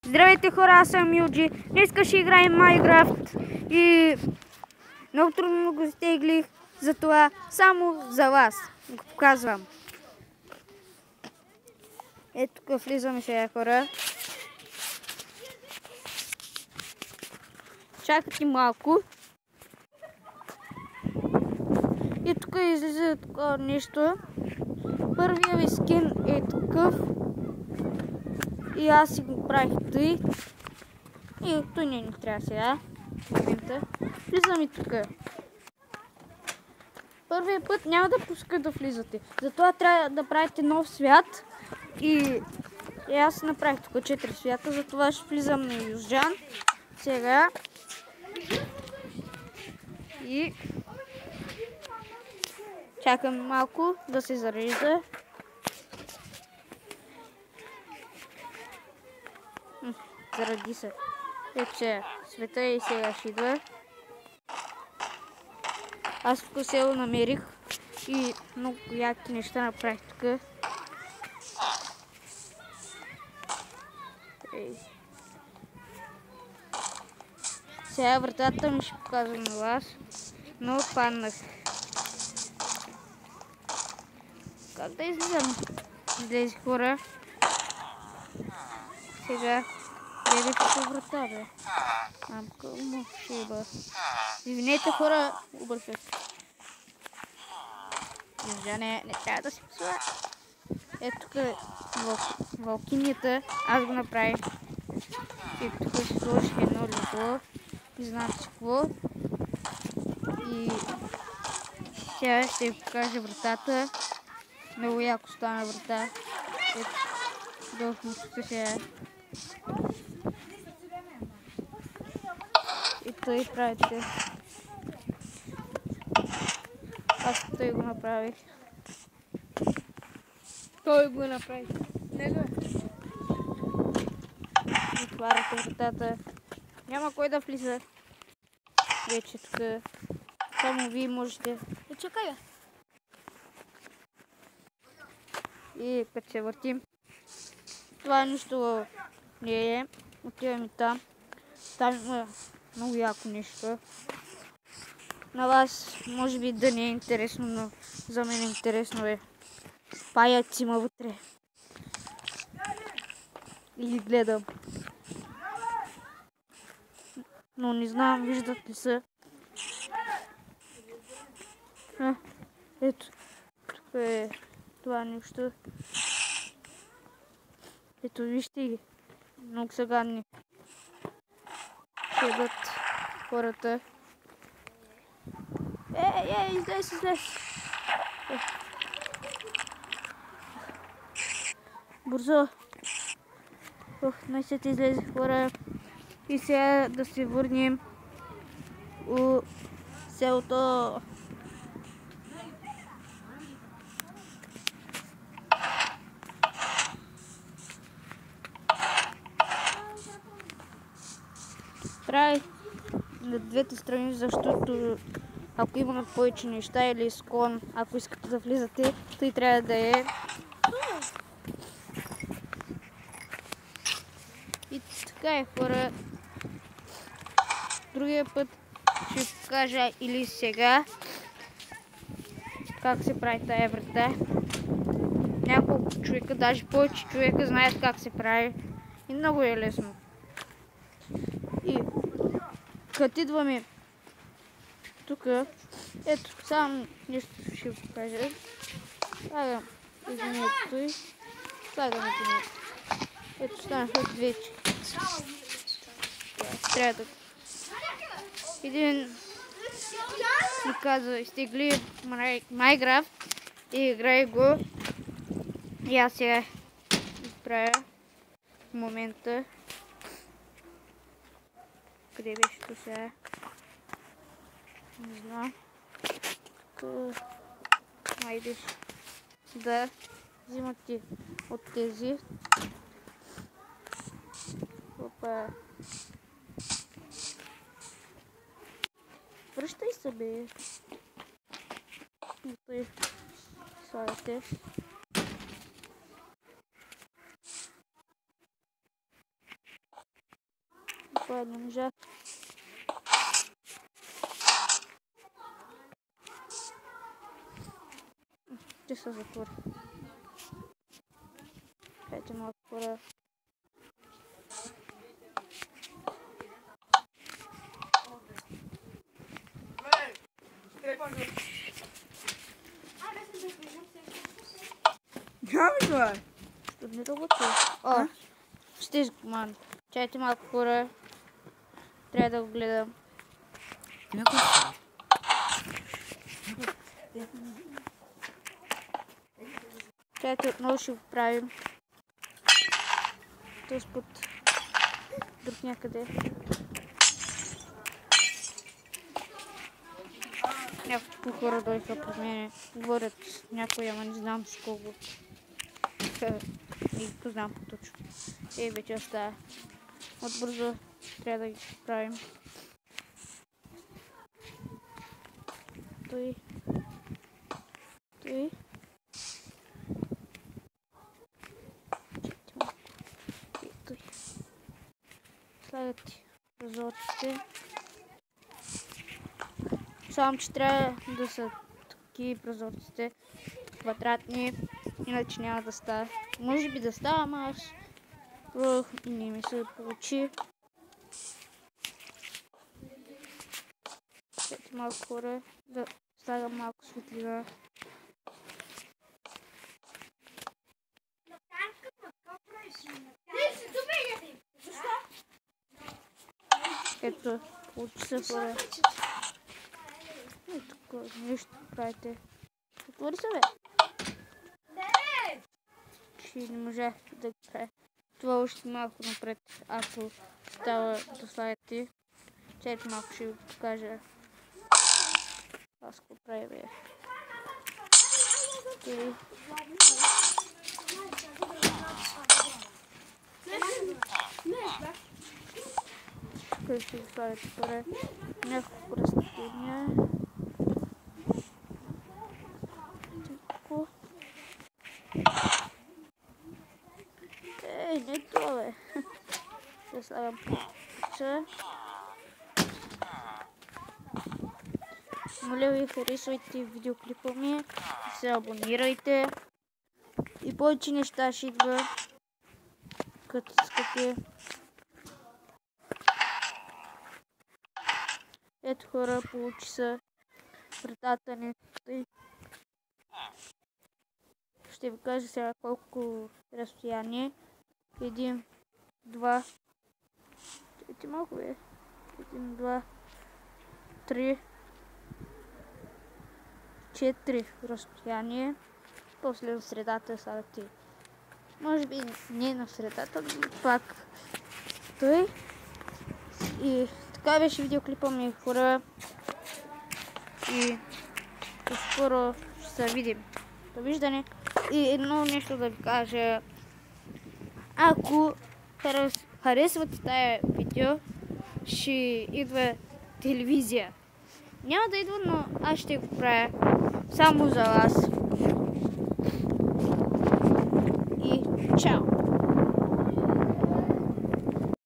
Здравейте хора, аз съм Юджи. Днеска ще играем Майнкрафт и много трудно го стеглих, затова само за вас го показвам. Ето тук влизаме сега хора. Чакайте малко. И тук излиза такова нещо. Първия ви скин е такъв. И аз си го правих тъй. И той не трябва сега. В момента. Влизаме тук. Първият път няма да пуска да влизате. Затова трябва да правите нов свят. И аз направих тук 4 свята. Затова ще влизам на Юзджан. Сега. И чакам малко да се зарежда. Заради се. Вече света и сега ще идва. Аз тук село намерих и много яки неща направих тук. Сега вратата ми ще показвам на вас, но паднах. Как да излизам? Излезе хора. Сега гледайте по врата, бе. Мамка му шиба. Извинете хора, обършах. Не трябва да си посла. Ето тук е вълкинята. Аз го направих. И тук ще сложих едно легло. Не знам си какво. И сега ще ви покажа вратата. Много яко стана врата. Ето, долу сега. И тъй правите. Аз тъй го направих. Той го направи. Него е. Отваряте вратата. Няма кой да влиза. Вече тук. Само вие можете. Чакай бе. И като се въртим. Това нищо не е. Отиваме там. Там има много яко нещо. На вас може би да не е интересно, но за мен е интересно е. Паяци има вътре. И ги гледам. Но не знам, виждат ли са. Ето. Тук е това нещо. Ето вижте ги. Много са гадни. Седат хората. Излез. Бързо. Най-сетне излезе хора. И сега да се върнем у селото. Прави на двете страни, защото ако има повече неща или склон, ако искате да влизате, тъй трябва да е. И така е хора. Другия път ще ви покажа или сега как се прави тая врата. Няколко човека, даже повече човека знаят как се прави и много е лесно. И като идваме тук, ето само нещо ще ви покажа. Слагам извинението и слагам извинението. Ето станаха вече. Трябва да... Един ми каза, изтегли Майнкрафт и играй го. И аз сега изправя в момента. Къде беше то сега? Не знам. Айде да взимате от тези. Опа. Връщай се бе. И той слагате. Това не можах. Ще се затворя. Хайде малко хора. Няма това. Що не работи? О, ще изгуман. Чайте малко хора. Трябва да го гледам. Чайте отново ще го правим. Този път друг някъде. Няколко хора дойха при мене. Говорят с някой, ама не знам с колко. Не го знам точно. Вече остава. Отбързо трябва да ги правим. Той. Той. Слагат прозорците. Само че трябва да са такива прозорците. Квадратни. Иначе няма да става. Може би да става, ама аз пробвах и не ми се получи. Чакайте малко хора, да слагам малко светлина. Ето, получи се хора. Ето тук нещо правите. Отвори се, бе! Че не можах да го правя. Това още малко напред, ако става да слагате. Чакайте малко ще ви покажа. Аз го правя, бе. Тук ще го слагате хора. Няколко растения. Не това, бе. Ще слагам пътча. Моля ви, харесвайте видеоклипа ми, се абонирайте и повече неща ще идва, като искате. Ето хора, получи се вратата ни. Ще ви кажа сега колко разстояние. 1, 2, чакайте малко, бе. 1, 2, 3, 4 разстояние. После в средата слагате. Може би не на средата, но пак той. И така беше видеоклипа ми, хора. И скоро ще се видим. Довиждане. И едно нещо да ви кажа. Ако харесвате тая видео, ще идва телевизия. Няма да идва, но аз ще го правя само за вас. И чао!